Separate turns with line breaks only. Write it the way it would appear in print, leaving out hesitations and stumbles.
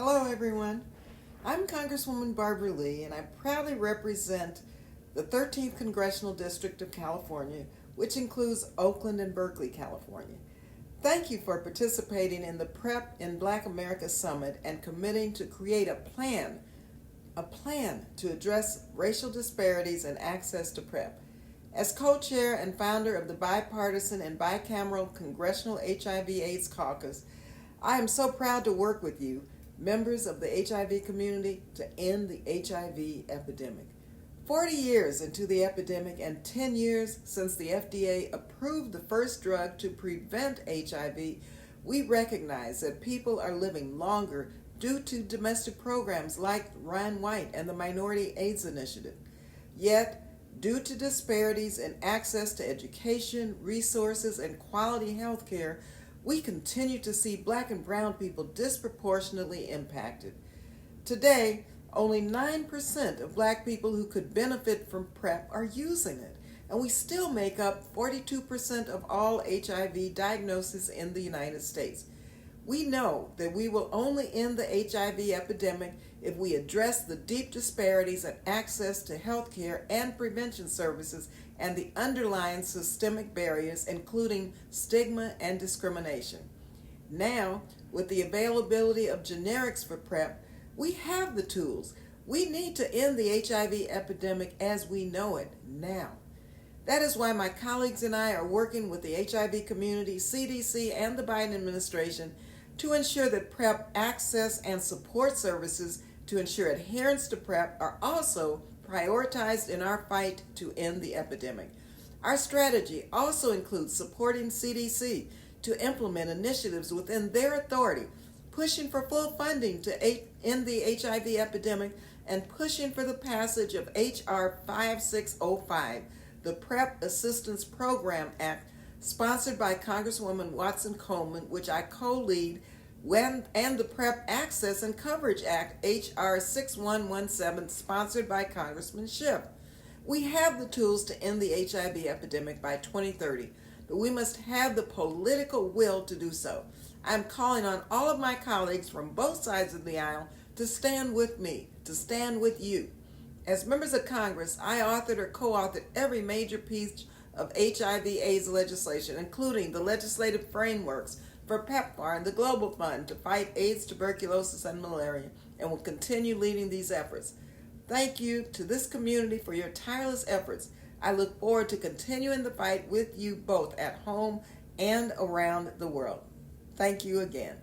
Hello, everyone. I'm Congresswoman Barbara Lee, and I proudly represent the 13th Congressional District of California, which includes Oakland and Berkeley, California. Thank you for participating in the PrEP in Black America Summit and committing to create a plan to address racial disparities and access to PrEP. As co-chair and founder of the bipartisan and bicameral Congressional HIV/AIDS Caucus, I am so proud to work with you, members of the HIV community, to end the HIV epidemic. 40 years into the epidemic and 10 years since the FDA approved the first drug to prevent HIV, we recognize that people are living longer due to domestic programs like Ryan White and the Minority AIDS Initiative. Yet, due to disparities in access to education, resources, and quality health care, we continue to see Black and brown people disproportionately impacted. Today, only 9% of Black people who could benefit from PrEP are using it, and we still make up 42% of all HIV diagnoses in the United States. We know that we will only end the HIV epidemic if we address the deep disparities in access to health care and prevention services and the underlying systemic barriers, including stigma and discrimination. Now, with the availability of generics for PrEP, we have the tools. We need to end the HIV epidemic as we know it now. That is why my colleagues and I are working with the HIV community, CDC, and the Biden administration to ensure that PrEP access and support services to ensure adherence to PrEP are also prioritized in our fight to end the epidemic. Our strategy also includes supporting CDC to implement initiatives within their authority, pushing for full funding to end the HIV epidemic, and pushing for the passage of H.R. 5605, the PrEP Assistance Program Act, sponsored by Congresswoman Watson Coleman, which I co-lead, and the PrEP Access and Coverage Act, H.R. 6117, sponsored by Congressman Schiff. We have the tools to end the HIV epidemic by 2030, but we must have the political will to do so. I'm calling on all of my colleagues from both sides of the aisle to stand with me, to stand with you. As members of Congress, I authored or co-authored every major piece of HIV/AIDS legislation, including the legislative frameworks for PEPFAR and the Global Fund to fight AIDS, tuberculosis, and malaria, and will continue leading these efforts. Thank you to this community for your tireless efforts. I look forward to continuing the fight with you both at home and around the world. Thank you again.